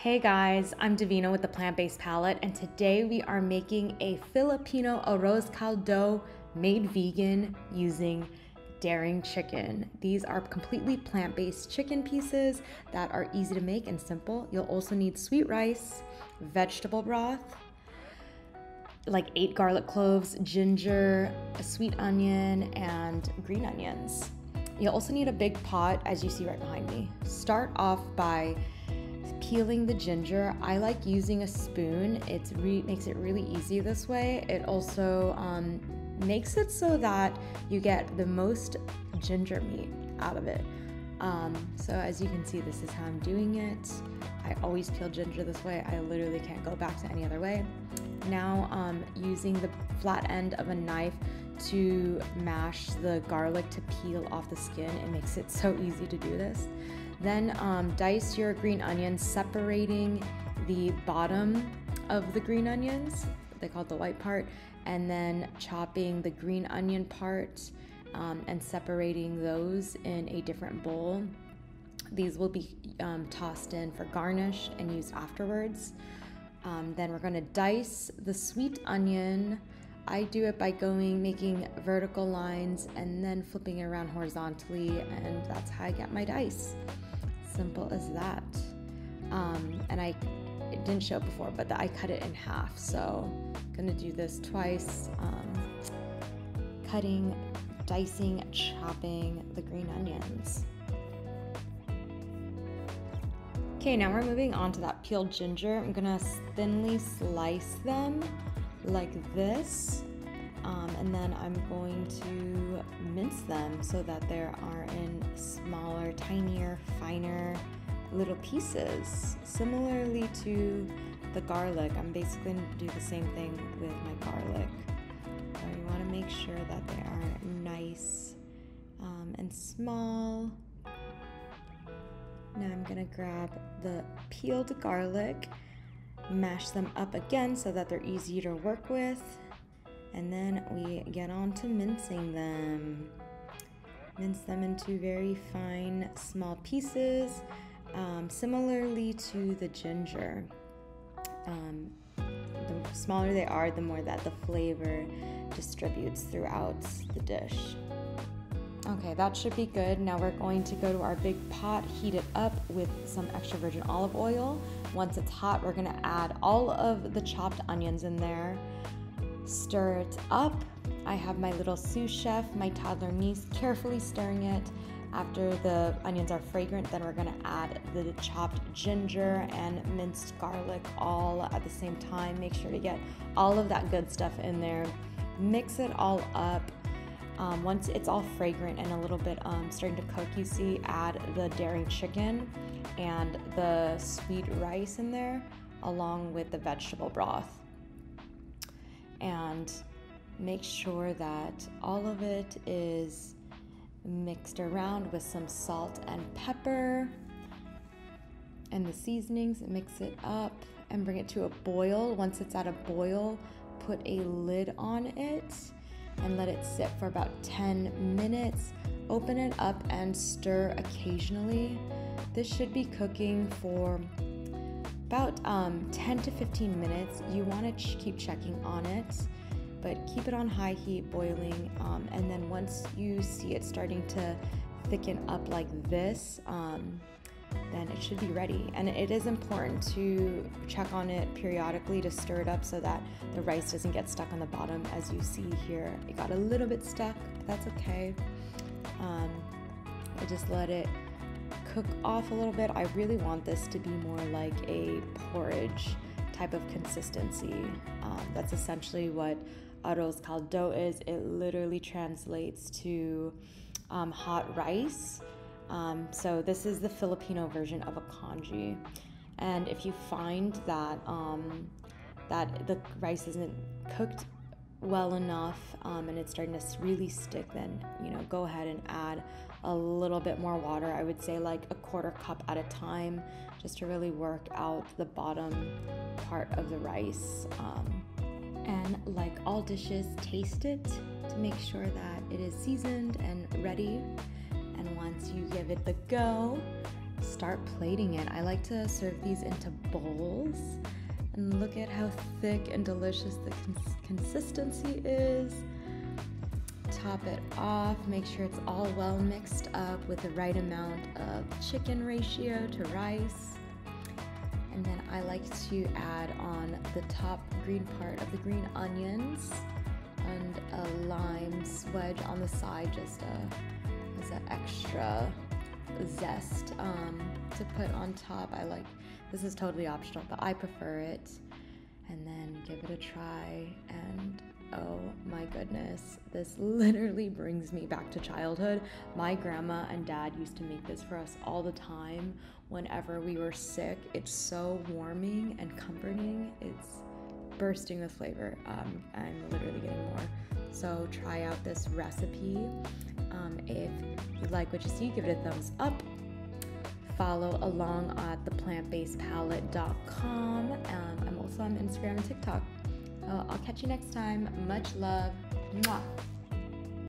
Hey guys, I'm Davina with the Plant-Based Palette, and today we are making a Filipino Arroz Caldo made vegan using daring chicken. These are completely plant-based chicken pieces that are easy to make and simple. You'll also need sweet rice, vegetable broth, like 8 garlic cloves, ginger, a sweet onion, and green onions. You'll also need a big pot, as you see right behind me. Start off by peeling the ginger. I like using a spoon. Makes it really easy this way. It also makes it so that you get the most ginger meat out of it. So as you can see, this is how I'm doing it. I always peel ginger this way. I literally can't go back to any other way. Now using the flat end of a knife to mash the garlic to peel off the skin. It makes it so easy to do this. Then dice your green onions, separating the bottom of the green onions, they call it the white part, and then chopping the green onion part and separating those in a different bowl. These will be tossed in for garnish and used afterwards. Then we're gonna dice the sweet onion. I do it by making vertical lines and then flipping it around horizontally, and that's how I get my dice. Simple as that. And it didn't show it before, but I cut it in half. So I'm gonna do this twice. Cutting, dicing, chopping the green onions. Okay, now we're moving on to that peeled ginger. I'm gonna thinly slice them like this. And then I'm going to mince them so that they are in smaller, tinier, finer little pieces. Similarly to the garlic, I'm basically going to do the same thing with my garlic. So you want to make sure that they are nice and small. Now I'm going to grab the peeled garlic, mash them up again so that they're easier to work with. And then we get on to mincing them. Mince them into very fine, small pieces, similarly to the ginger. The smaller they are, the more that the flavor distributes throughout the dish. Okay, that should be good. Now we're going to go to our big pot, heat it up with some extra virgin olive oil. Once it's hot, we're gonna add all of the chopped onions in there. Stir it up. I have my little sous chef, my toddler niece, carefully stirring it. After the onions are fragrant, then we're gonna add the chopped ginger and minced garlic all at the same time. Make sure to get all of that good stuff in there. Mix it all up. Once it's all fragrant and a little bit starting to cook, you see, add the daring chicken and the sweet rice in there, along with the vegetable broth. And make sure that all of it is mixed around with some salt and pepper and the seasonings. Mix it up and bring it to a boil. Once it's at a boil, put a lid on it and let it sit for about 10 minutes. Open it up and stir occasionally. This should be cooking for about 10 to 15 minutes. You want to keep checking on it, but keep it on high heat, boiling, and then once you see it starting to thicken up like this, then it should be ready. And it is important to check on it periodically to stir it up so that the rice doesn't get stuck on the bottom. As you see here, it got a little bit stuck, but that's okay. I just let it cook off a little bit. I really want this to be more like a porridge type of consistency. That's essentially what arroz caldo is. It literally translates to hot rice. So this is the Filipino version of a congee. And if you find that that the rice isn't cooked well enough and it's starting to really stick, then go ahead and add a little bit more water. I would say like a 1/4 cup at a time, just to really work out the bottom part of the rice. And like all dishes, taste it to make sure that it is seasoned and ready. And once you give it the go, start plating it. I like to serve these into bowls, and look at how thick and delicious the consistency is. Top it off, make sure it's all well mixed up with the right amount of chicken ratio to rice. And then I like to add on the top green part of the green onions and a lime wedge on the side, just as an extra zest to put on top. This is totally optional, but I prefer it. And then give it a try, and oh my goodness, this literally brings me back to childhood. My grandma and dad used to make this for us all the time whenever we were sick. It's so warming and comforting. It's bursting with flavor. I'm literally getting more. So try out this recipe. If you like what you see, give it a thumbs up. Follow along at theplantbasedpalette.com. I'm also on Instagram and TikTok. I'll catch you next time. Much love. Mwah.